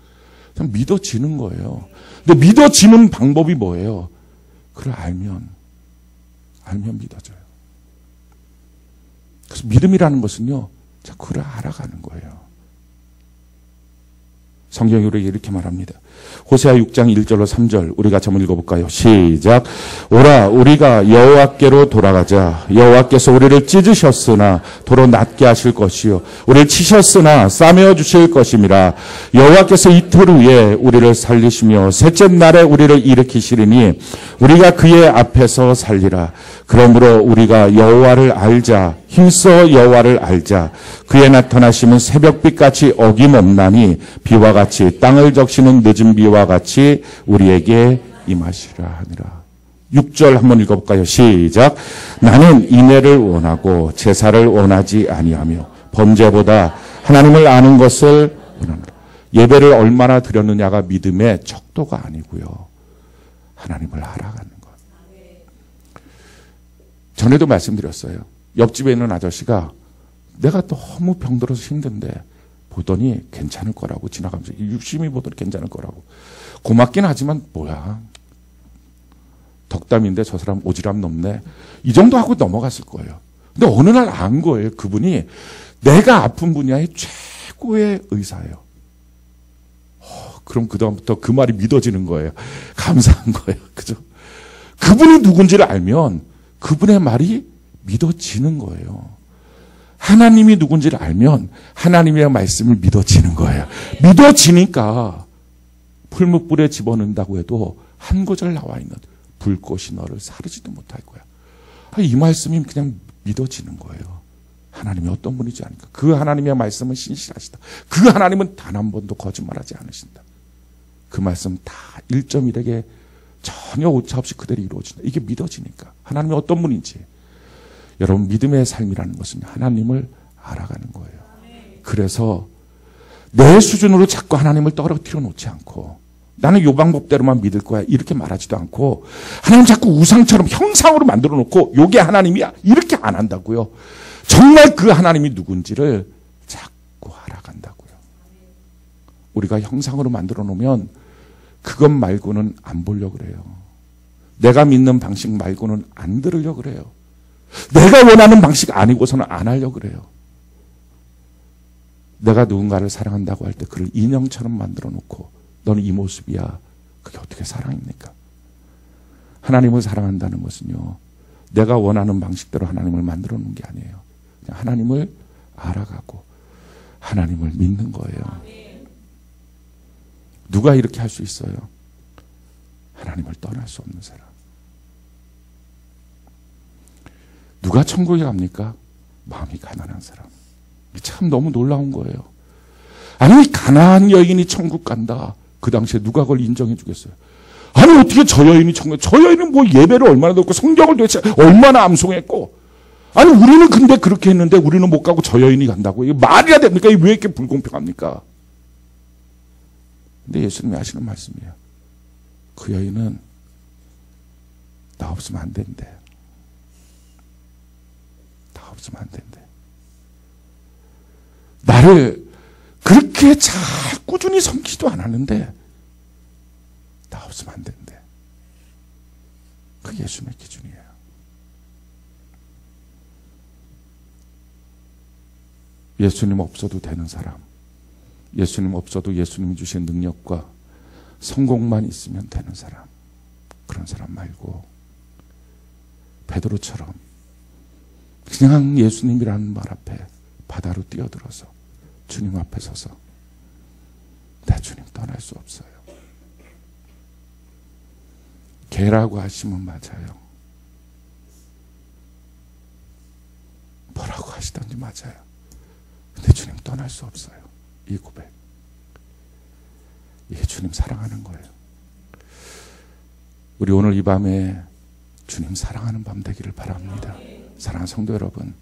그냥 믿어지는 거예요. 근데 믿어지는 방법이 뭐예요? 그걸 알면 믿어져요. 그래서 믿음이라는 것은요, 자꾸 그걸 알아가는 거예요. 성경이 우리에게 이렇게 말합니다. 호세아 6장 1절로 3절 우리 같이 한번 읽어볼까요? 시작. 오라 우리가 여호와께로 돌아가자. 여호와께서 우리를 찢으셨으나 도로 낫게 하실 것이요 우리를 치셨으나 싸매어 주실 것임이라. 여호와께서 이틀 후에 우리를 살리시며 셋째 날에 우리를 일으키시리니 우리가 그의 앞에서 살리라. 그러므로 우리가 여호와를 알자. 힘써 여호와를 알자. 그의 나타나심은 새벽빛같이 어김없나니 비와 같이 땅을 적시는 늦은 비와 같이 우리에게 임하시라 하니라. 6절 한번 읽어볼까요? 시작. 나는 인애를 원하고 제사를 원하지 아니하며 범죄보다 하나님을 아는 것을 원하노라. 예배를 얼마나 드렸느냐가 믿음의 척도가 아니고요. 하나님을 알아가는 것. 전에도 말씀드렸어요. 옆집에 있는 아저씨가 내가 너무 병들어서 힘든데 보더니 괜찮을 거라고 지나가면서 유심히 보더니 괜찮을 거라고. 고맙긴 하지만 뭐야. 덕담인데 저 사람 오지랖 높네. 이 정도 하고 넘어갔을 거예요. 근데 어느 날 안 거예요. 그분이 내가 아픈 분야의 최고의 의사예요. 그럼 그다음부터 그 말이 믿어지는 거예요. 감사한 거예요. 그죠? 그분이 누군지를 알면 그분의 말이 믿어지는 거예요. 하나님이 누군지를 알면 하나님의 말씀을 믿어지는 거예요. 믿어지니까 풀무불에 집어넣는다고 해도 한 구절 나와 있는 불꽃이 너를 사르지도 못할 거야. 이 말씀이 그냥 믿어지는 거예요. 하나님이 어떤 분이지 않을까. 그 하나님의 말씀은 신실하시다. 그 하나님은 단 한 번도 거짓말하지 않으신다. 그 말씀 다 1.1에게 전혀 오차 없이 그대로 이루어진다. 이게 믿어지니까. 하나님이 어떤 분인지. 여러분 믿음의 삶이라는 것은 하나님을 알아가는 거예요. 그래서 내 수준으로 자꾸 하나님을 떨어뜨려 놓지 않고 나는 요 방법대로만 믿을 거야 이렇게 말하지도 않고 하나님 자꾸 우상처럼 형상으로 만들어 놓고 요게 하나님이야 이렇게 안 한다고요. 정말 그 하나님이 누군지를 자꾸 알아간다고요. 우리가 형상으로 만들어 놓으면 그것 말고는 안 보려고 그래요. 내가 믿는 방식 말고는 안 들으려고 그래요. 내가 원하는 방식 아니고서는 안 하려고 그래요. 내가 누군가를 사랑한다고 할 때 그를 인형처럼 만들어 놓고 너는 이 모습이야. 그게 어떻게 사랑입니까? 하나님을 사랑한다는 것은요. 내가 원하는 방식대로 하나님을 만들어 놓은 게 아니에요. 그냥 하나님을 알아가고 하나님을 믿는 거예요. 누가 이렇게 할 수 있어요? 하나님을 떠날 수 없는 사람. 누가 천국에 갑니까? 마음이 가난한 사람. 참 너무 놀라운 거예요. 아니, 가난한 여인이 천국 간다. 그 당시에 누가 그걸 인정해 주겠어요? 아니, 어떻게 저 여인이 천국에, 저 여인은 뭐 예배를 얼마나 듣고 성경을 도대체 얼마나 암송했고, 아니, 우리는 근데 그렇게 했는데 우리는 못 가고 저 여인이 간다고. 이게 말이야 됩니까? 이게 왜 이렇게 불공평합니까? 근데 예수님이 하시는 말씀이에요. 그 여인은 나 없으면 안 된대. 나 없으면 안 된대. 나를 그렇게 잘 꾸준히 섬기지도 않았는데 나 없으면 안 된대. 그게 예수님의 기준이에요. 예수님 없어도 되는 사람, 예수님 없어도 예수님이 주신 능력과 성공만 있으면 되는 사람, 그런 사람 말고 베드로처럼 그냥 예수님이라는 말 앞에 바다로 뛰어들어서 주님 앞에 서서 나 주님 떠날 수 없어요. 개라고 하시면 맞아요. 뭐라고 하시던지 맞아요. 근데 주님 떠날 수 없어요. 이 고백. 이게 주님 사랑하는 거예요. 우리 오늘 이 밤에 주님 사랑하는 밤 되기를 바랍니다. 사랑하는 성도 여러분,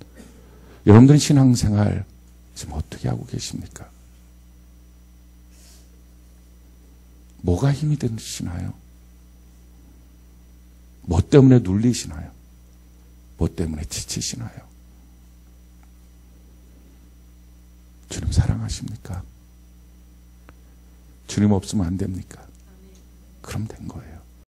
여러분들은 신앙생활 지금 어떻게 하고 계십니까? 뭐가 힘이 되시나요? 뭐 때문에 눌리시나요? 뭐 때문에 지치시나요? 주님 사랑하십니까? 주님 없으면 안 됩니까? 그럼 된 거예요.